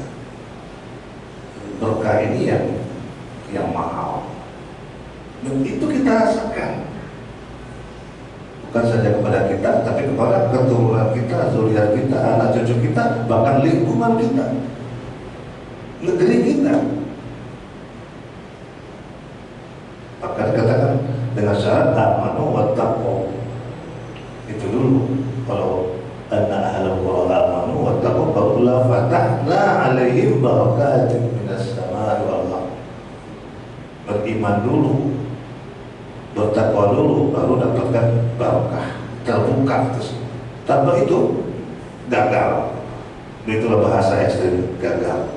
A: Berkah ini yang mahal, dan itu kita rasakan bukan saja kepada kita, tapi kepada keturunan kita, zuriat kita, anak cucu kita, bahkan lingkungan kita, negeri kita. Maka dikatakan dengan syarat amanu wattaqu. Itu dulu. Kalau anna ahlul qura amanu wattaqu faqula fatahna 'alaihim barakatin minas samaa'i wal ardh. Beriman dulu, bertakwa dulu, baru dapatkan barakah, terbuka terus. Tanpa itu gagal. Itulah bahasa ekstrim, gagal.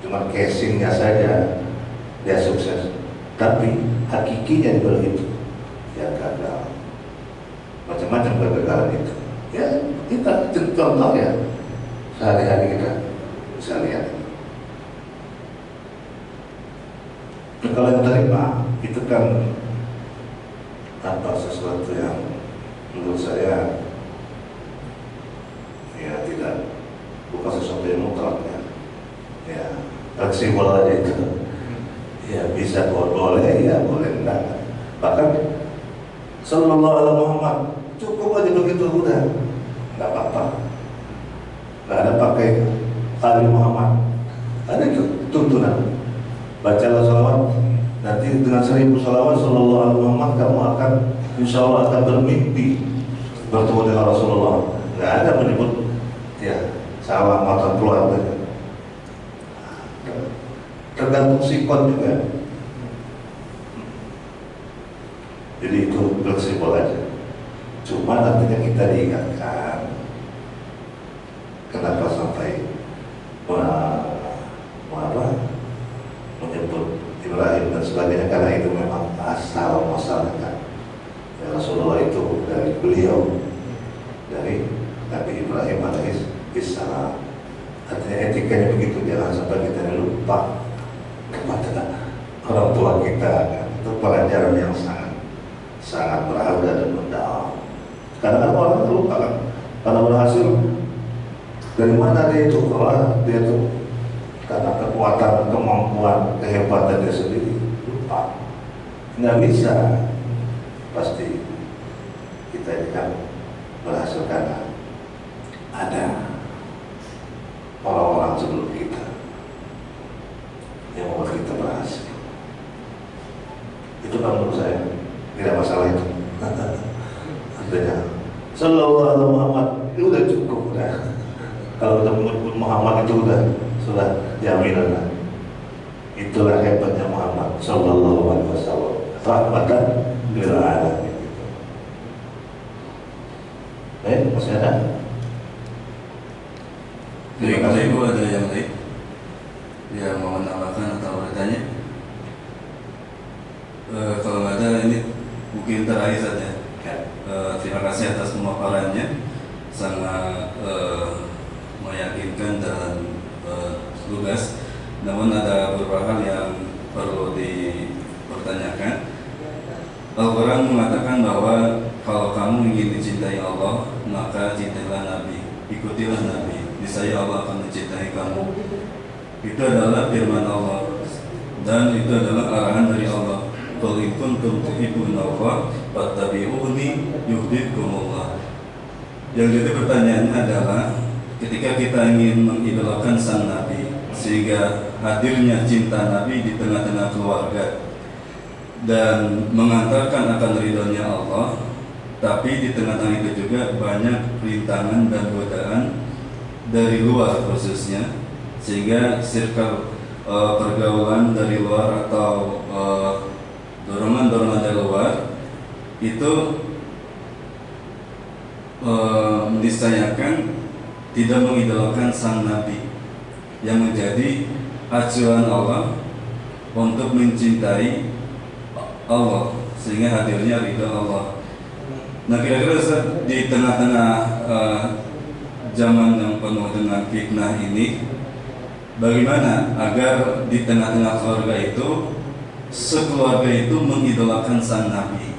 A: Cuma casingnya saja dia sukses, tapi hakikinya di bawah itu ya gagal. Macam-macam kegagalan itu. Ya kita contoh ya sehari-hari kita bisa lihat. Kalau yang terima itu kan tanpa sesuatu yang menurut saya ya tidak, bukan sesuatu yang mutlak ya fleksibel aja itu ya, bisa boleh ya boleh enggak. Bahkan Sallallahu Alaihi Muhammad cukup aja begitu udah nggak apa-apa, nggak ada pakai Ali Muhammad, ada tuntunan. Bacalah salawat, nanti dengan 1000 salawat Sallallahu Alaihi Muhammad kamu akan insya Allah akan bermimpi bertemu dengan Rasulullah. Nggak ada menyebut ya salam atau keluarga. Tergantung sikon juga. Jadi itu fleksibel aja. Cuma nantinya kita diingatkan kenapa sampai menyebut Ibrahim dan sebagainya, karena itu memang asal muasalnya ya, Rasulullah itu dari beliau, dari Nabi Ibrahim alaihissalam. Artinya etikanya begitu, jangan sampai kita lupa kepada orang tua kita. Itu pelajaran yang sangat berharga dan mendalam. Kadang-kadang orang lupa kan, karena berhasil dari mana dia itu, kalau dia itu karena kekuatan, kemampuan, kehebatan dia sendiri, lupa. Nggak bisa. Pasti kita ini kan berhasil karena ada orang-orang sebelum kita yang membuat kita berhasil. Itu kan menurut saya tidak masalah itu. Artinya Sallallahu Alaihi Muhammad itu udah cukup udah. Kalau udah menyebut Muhammad itu sudah jaminan lah. Itulah hebatnya Muhammad Sallallahu Alaihi Wasallam, rahmatan lil alamin. Baik, masih ada?
B: Terima kasih Bu, ada yang lain yang mau menambahkan atau bertanya? Kalau ada, ini mungkin terakhir saja. Terima kasih atas pemaparannya, sangat meyakinkan dan lugas. Namun ada beberapa hal yang perlu dipertanyakan. Al-Quran mengatakan bahwa kalau kamu ingin dicintai Allah, maka cintailah Nabi, ikutilah Nabi, niscaya Allah akan mencintai kamu. Itu adalah firman Allah dan itu adalah arahan dari Allah. Qul in kuntum tuhibbuna Allah fattabi'uni yuhibbukumullah. Yang jadi pertanyaannya adalah ketika kita ingin mengidolakan sang Nabi sehingga hadirnya cinta Nabi di tengah-tengah keluarga dan mengantarkan akan ridhonya Allah, tapi di tengah-tengah itu juga banyak rintangan dan godaan dari luar khususnya, sehingga circle pergaulan dari luar atau dorongan-dorongan dari luar itu meniscayakan tidak mengidolakan sang Nabi yang menjadi acuan Allah untuk mencintai Allah sehingga hadirnya ridha Allah. Nah, kira-kira Ustaz, di tengah-tengah zaman yang penuh dengan fitnah ini, bagaimana agar di tengah-tengah keluarga itu sekeluarga itu mengidolakan sang Nabi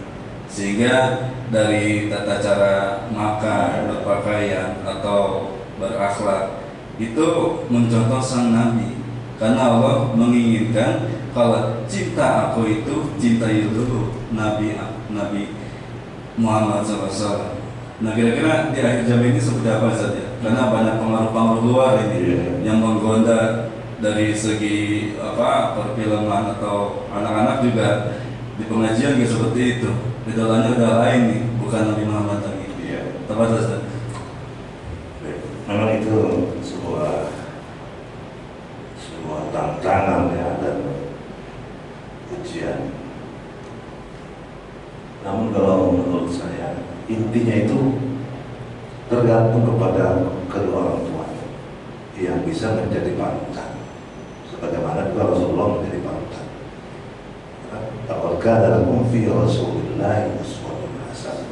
B: sehingga dari tata cara makan, berpakaian atau berakhlak itu mencontoh sang Nabi, karena Allah menginginkan kalau cinta aku itu cintai dulu Nabi Muhammad SAW. Nah, kira-kira di akhir zaman ini seperti apa saja? Karena banyak pengaruh-pengaruh luar ini yang menggoda dari segi perfilman atau anak-anak juga di pengajian juga seperti itu. Idolanya udah lain nih, bukan Nabi Muhammad lagi. Tepat Ustaz.
A: Memang itu sebuah tantangan ya dan ujian. Namun kalau menurut saya intinya itu tergantung kepada kedua orang tua yang bisa menjadi panutan, sebagaimana juga Rasulullah menjadi panutan. Laqad lakum fi Rasulillahi uswatun hasanah.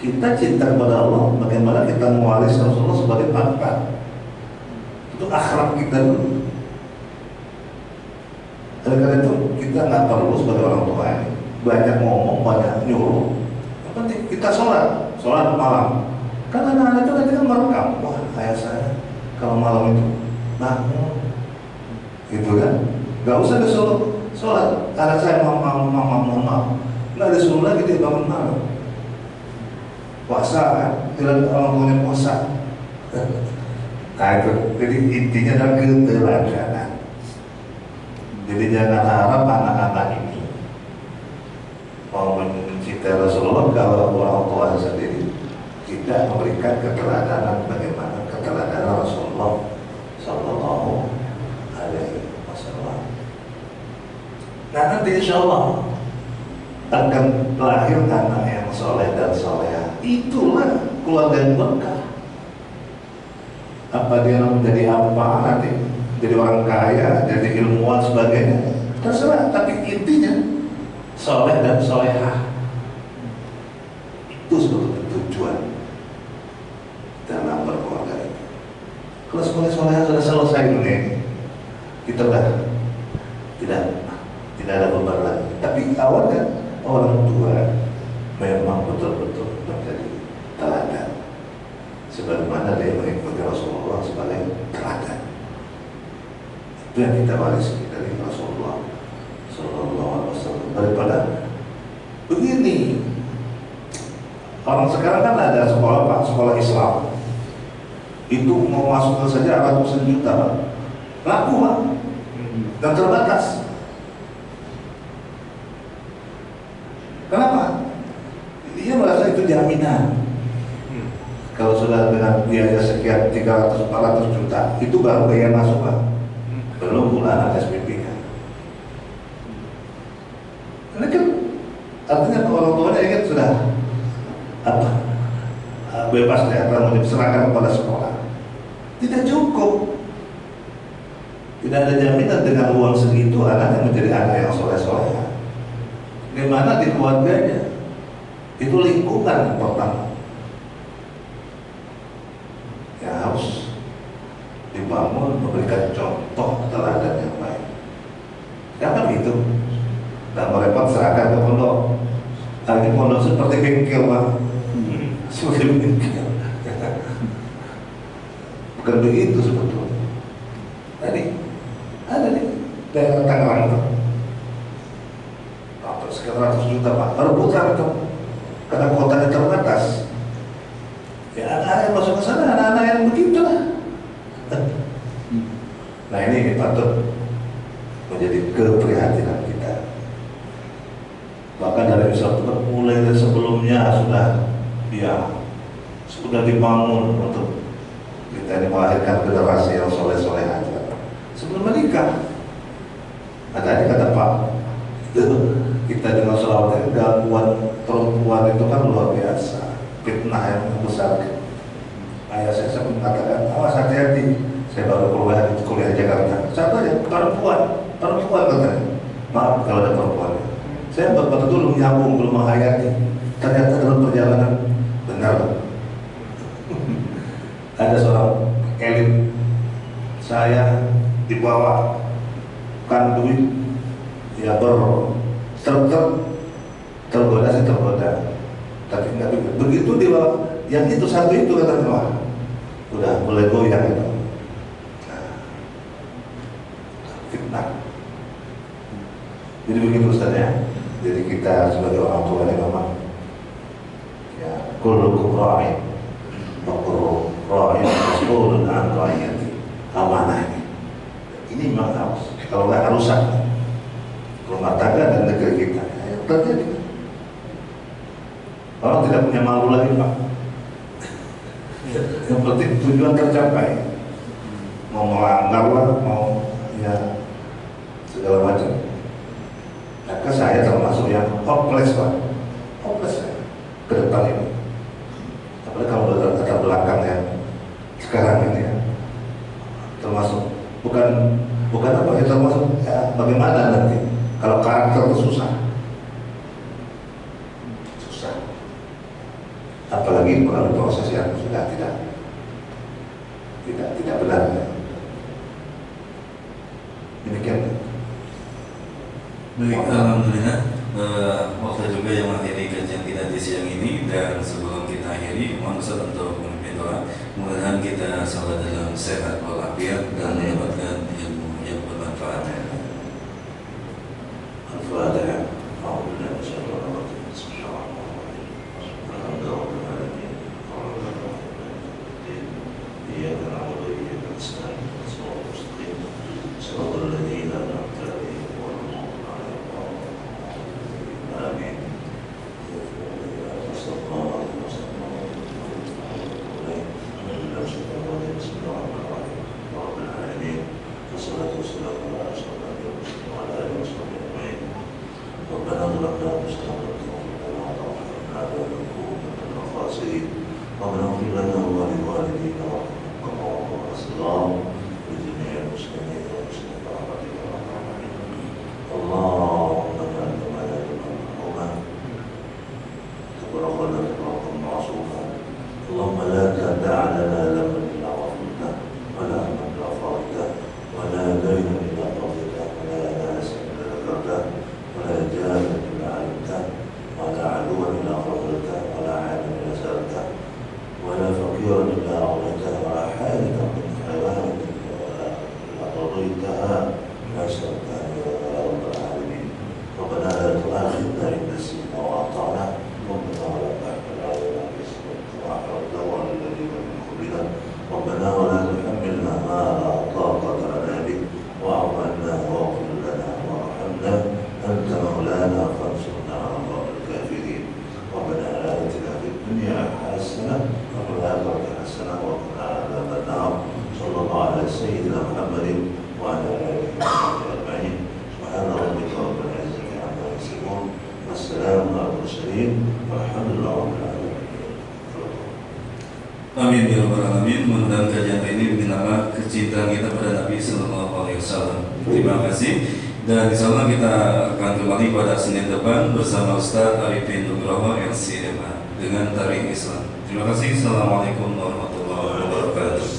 A: Kita cinta kepada Allah, bagaimana kita mewaris Rasulullah sebagai panutan. Itu akhlak kita dulu. Oleh karena itu kita nggak perlu sebagai orang tua ini banyak ngomong, banyak nyuruh. Yang penting kita sholat malam. Kan anak-anak itu nanti kan merekam, wah ayah saya kalau malam itu bangun, gitu kan? Gak usah disuruh sholat. Anak saya mama, nggak disuruh lagi dia bangun malam. Puasa kan, tidak orang tuanya puasa. Nah itu, jadi intinya adalah keteladanan. Jadi jangan harap anak-anak ini mau mencintai Rasulullah kalau orang tua sendiri tidak memberikan keteladanan bagaimana keteladanan Rasulullah Sallallahu Alaihi Wasallam. Nah nanti insya Allah akan lahir anak yang soleh dan soleha. Itulah keluarga yang berkah. Apa dia menjadi apa nanti? Jadi orang kaya, jadi ilmuwan sebagainya, terserah. Tapi intinya soleh dan soleha. Itu sebetulnya tujuan dalam berkeluarga ini. Kalau soleh-soleha sudah selesai dunia ini, kita udah tidak ada beban lagi. Tapi awalnya orang tua memang betul-betul menjadi teladan, sebagaimana dia mengikuti Rasulullah sebagai teladan. Itu yang kita warisi dari Rasulullah Sallallahu Alaihi Wasallam. Daripada begini, orang sekarang kan ada sekolah Islam itu mau masuk saja ratusan juta Pak. Laku Pak, dan terbatas. Kenapa? Dia merasa itu jaminan. Kalau sudah dengan biaya sekian 300-400 juta, itu baru biaya masuk Pak. Belum bulanan SPP-nya. Ini kan artinya orang tuanya kan sudah bebas daerah mau diserahkan kepada sekolah. Tidak cukup. Tidak ada jaminan dengan uang segitu anaknya menjadi anak yang soleh-soleh. Di mana di keluarganya itu lingkungan yang pertama yang harus dibangun, memberikan contoh teladan yang baik. Jangan gitu. Dan mereka serahkan ke pondok. Ini pondok seperti bengkel Pak. Seperti bengkel. Bukan begitu sebetulnya. Tadi ada nih daerah Tangerang itu. Sekitar 100 juta Pak. Rebutan itu karena kuotanya terbatas. Ya anak yang masuk ke sana, anak-anak yang begitu lah. Nah ini patut menjadi keprihatinan kita. Bahkan dari Islam itu mulai dari sebelumnya sudah dibangun untuk kita ini melahirkan generasi yang soleh-soleh aja. Sebelum menikah, tadi kata Pak, kita dengan sholawat gangguan perempuan itu kan luar biasa, fitnah yang besar. Ayah saya mengatakan, awas hati-hati. Saya baru kuliah di Jakarta. Saya tanya, perempuan katanya. Maaf kalau ada perempuan. Saya baru dulu menyambung, belum menghayati. Ternyata dalam perjalanan benar. Ada seorang elit saya dibawa kan duit, ya tergoda. Tapi enggak begitu dibawa. Yang itu satu itu katanya, wah, udah mulai goyang itu. Fitnah. Jadi begitu Ustaz ya. Jadi kita sebagai orang tua ini memang ya kullukum ra'in wa kullu ra'in mas'ulun 'an ra'iyati. Amanah ini. Ini memang harus. Kalau nggak rusak rumah tangga dan negeri kita. Ya, terjadi. Orang tidak punya malu lagi Pak. Yang penting tujuan tercapai. Mau melanggar lah, mau ya segala macam. Maka saya termasuk yang hopeless Pak, hopeless ya, ke depan ini. Apalagi kalau latar belakang yang sekarang ini ya, termasuk bukan apa ya, termasuk ya, bagaimana nanti kalau karakter itu susah, apalagi melalui proses yang sudah tidak benar. Ya. Demikian.
B: Baik, alhamdulillah. Waktu juga yang mengakhiri kajian kita di siang ini, dan sebelum kita akhiri, mohon Ustaz untuk memimpin doa. Mudah-mudahan kita selalu dalam sehat walafiat dan mendapatkan ilmu yang bermanfaat.
A: Al-Fatihah.
B: Amin ya rabbal alamin. Mudah-mudahan kajian ini menambah kecintaan kita pada Nabi Sallallahu Alaihi Wasallam. Terima kasih. Dan insyaallah kita akan kembali pada Senin depan bersama Ustaz Arifin Nugroho LCMA dengan Tarikh Islam. Terima kasih. Assalamualaikum warahmatullahi wabarakatuh.